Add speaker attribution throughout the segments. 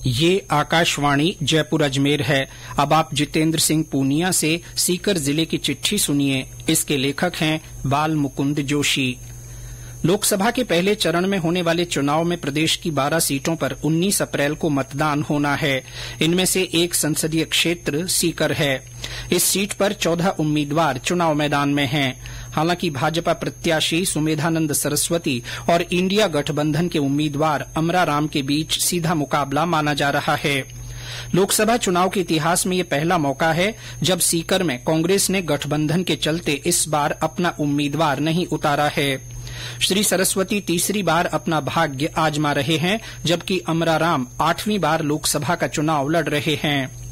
Speaker 1: ये आकाशवाणी जयपुर अजमेर है। अब आप जितेंद्र सिंह पूनिया से सीकर जिले की चिट्ठी सुनिए। इसके लेखक हैं बाल मुकुंद जोशी। लोकसभा के पहले चरण में होने वाले चुनाव में प्रदेश की 12 सीटों पर 19 अप्रैल को मतदान होना है। इनमें से एक संसदीय क्षेत्र सीकर है। इस सीट पर 14 उम्मीदवार चुनाव मैदान में हैं। हालांकि भाजपा प्रत्याशी सुमेधानंद सरस्वती और इंडिया गठबंधन के उम्मीदवार अमराराम के बीच सीधा मुकाबला माना जा रहा है। लोकसभा चुनाव के इतिहास में ये पहला मौका है जब सीकर में कांग्रेस ने गठबंधन के चलते इस बार अपना उम्मीदवार नहीं उतारा है। श्री सरस्वती तीसरी बार अपना भाग्य आजमा रहे हैं, जबकि अमराराम 8वीं बार लोकसभा का चुनाव लड़ रहे हैं।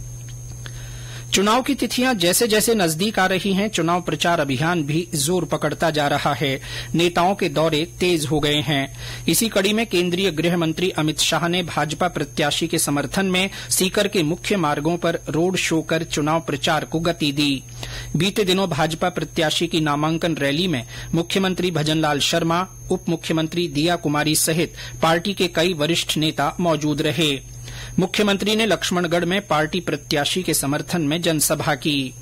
Speaker 1: चुनाव की तिथियां जैसे जैसे नजदीक आ रही हैं, चुनाव प्रचार अभियान भी जोर पकड़ता जा रहा है। नेताओं के दौरे तेज हो गए हैं। इसी कड़ी में केंद्रीय गृह मंत्री अमित शाह ने भाजपा प्रत्याशी के समर्थन में सीकर के मुख्य मार्गों पर रोड शो कर चुनाव प्रचार को गति दी। बीते दिनों भाजपा प्रत्याशी की नामांकन रैली में मुख्यमंत्री भजनलाल शर्मा, उप मुख्यमंत्री दिया कुमारी सहित पार्टी के कई वरिष्ठ नेता मौजूद रहे। मुख्यमंत्री ने लक्ष्मणगढ़ में पार्टी प्रत्याशी के समर्थन में जनसभा की।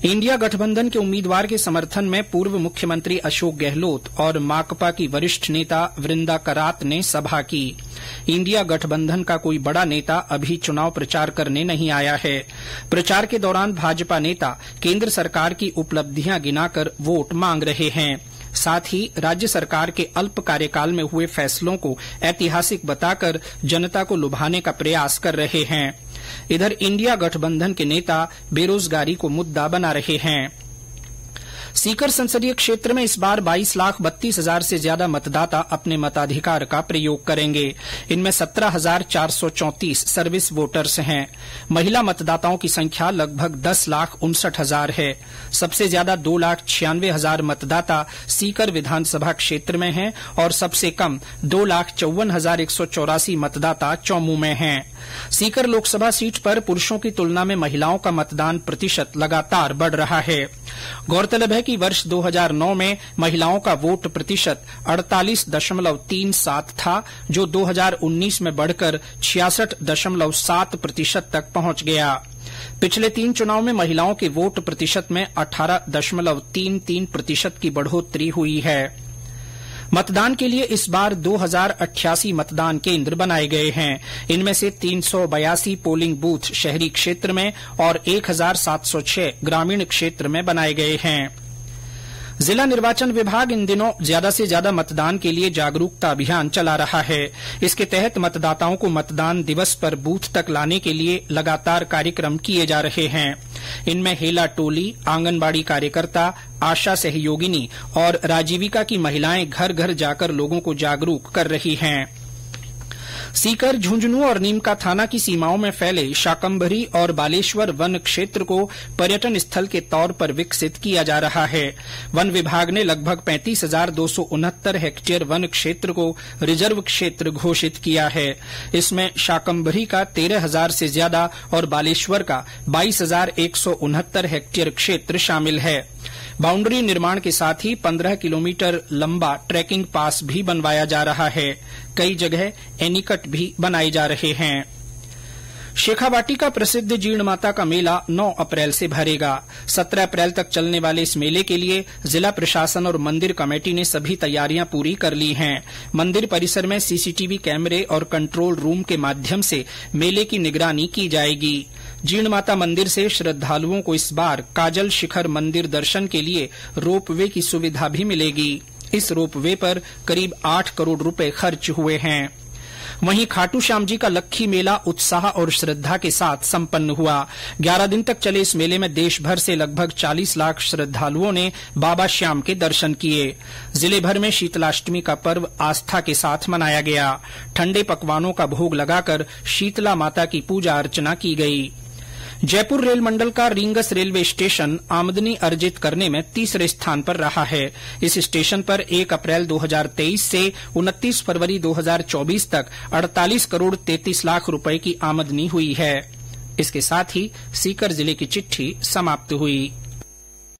Speaker 1: इंडिया गठबंधन के उम्मीदवार के समर्थन में पूर्व मुख्यमंत्री अशोक गहलोत और माकपा की वरिष्ठ नेता वृंदा करात ने सभा की। इंडिया गठबंधन का कोई बड़ा नेता अभी चुनाव प्रचार करने नहीं आया है। प्रचार के दौरान भाजपा नेता केंद्र सरकार की उपलब्धियां गिनाकर वोट मांग रहे हैं। साथ ही राज्य सरकार के अल्प कार्यकाल में हुए फैसलों को ऐतिहासिक बताकर जनता को लुभाने का प्रयास कर रहे हैं। इधर इंडिया गठबंधन के नेता बेरोजगारी को मुद्दा बना रहे हैं। सीकर संसदीय क्षेत्र में इस बार 22,32,000 से ज्यादा मतदाता अपने मताधिकार का प्रयोग करेंगे। इनमें 17,434 सर्विस वोटर्स हैं। महिला मतदाताओं की संख्या लगभग 10,59,000 है। सबसे ज्यादा 2,96,000 मतदाता सीकर विधानसभा क्षेत्र में हैं और सबसे कम 2,54,184 मतदाता चौमू में हैं। सीकर लोकसभा सीट पर पुरुषों की तुलना में महिलाओं का मतदान प्रतिशत लगातार बढ़ रहा है। गौरतलब है कि वर्ष 2009 में महिलाओं का वोट प्रतिशत 48.37 था, जो 2019 में बढ़कर 66.7% तक पहुंच गया। पिछले 3 चुनाव में महिलाओं के वोट प्रतिशत में 18.33% की बढ़ोतरी हुई है। मतदान के लिए इस बार 2088 मतदान केंद्र बनाए गए हैं। इनमें से 382 पोलिंग बूथ शहरी क्षेत्र में और 1706 ग्रामीण क्षेत्र में बनाए गए हैं। जिला निर्वाचन विभाग इन दिनों ज्यादा से ज्यादा मतदान के लिए जागरूकता अभियान चला रहा है। इसके तहत मतदाताओं को मतदान दिवस पर बूथ तक लाने के लिए लगातार कार्यक्रम किए जा रहे हैं। इनमें हेला टोली, आंगनबाड़ी कार्यकर्ता, आशा सहयोगिनी और राजीविका की महिलाएं घर घर जाकर लोगों को जागरूक कर रही हैं। सीकर, झुंझुनू और नीमका थाना की सीमाओं में फैले शाकंभरी और बालेश्वर वन क्षेत्र को पर्यटन स्थल के तौर पर विकसित किया जा रहा है। वन विभाग ने लगभग 35,269 हेक्टेयर वन क्षेत्र को रिजर्व क्षेत्र घोषित किया है। इसमें शाकंभरी का 13,000 से ज्यादा और बालेश्वर का 22,169 हेक्टेयर क्षेत्र शामिल है। बाउंड्री निर्माण के साथ ही 15 किलोमीटर लंबा ट्रैकिंग पास भी बनवाया जा रहा है। कई जगह एनीकट भी बनाए जा रहे हैं। शेखावाटी का प्रसिद्ध जीर्ण माता का मेला 9 अप्रैल से भरेगा। 17 अप्रैल तक चलने वाले इस मेले के लिए जिला प्रशासन और मंदिर कमेटी ने सभी तैयारियां पूरी कर ली हैं। मंदिर परिसर में सीसीटीवी कैमरे और कंट्रोल रूम के माध्यम से मेले की निगरानी की जाएगी। जीर्ण माता मंदिर से श्रद्धालुओं को इस बार काजल शिखर मंदिर दर्शन के लिए रोपवे की सुविधा भी मिलेगी। इस रोपवे पर करीब 8 करोड़ रुपए खर्च हुए हैं। वहीं खाटू श्याम जी का लक्खी मेला उत्साह और श्रद्धा के साथ संपन्न हुआ। 11 दिन तक चले इस मेले में देश भर से लगभग 40 लाख श्रद्धालुओं ने बाबा श्याम के दर्शन किए। जिले भर में शीतलाष्टमी का पर्व आस्था के साथ मनाया गया। ठंडे पकवानों का भोग लगाकर शीतला माता की पूजा अर्चना की गई। जयपुर रेल मंडल का रींगस रेलवे स्टेशन आमदनी अर्जित करने में तीसरे स्थान पर रहा है। इस स्टेशन पर 1 अप्रैल 2023 से 29 फरवरी 2024 तक 48 करोड़ 33 लाख रुपए की आमदनी हुई है। इसके साथ ही सीकर जिले की चिट्ठी समाप्त हुई।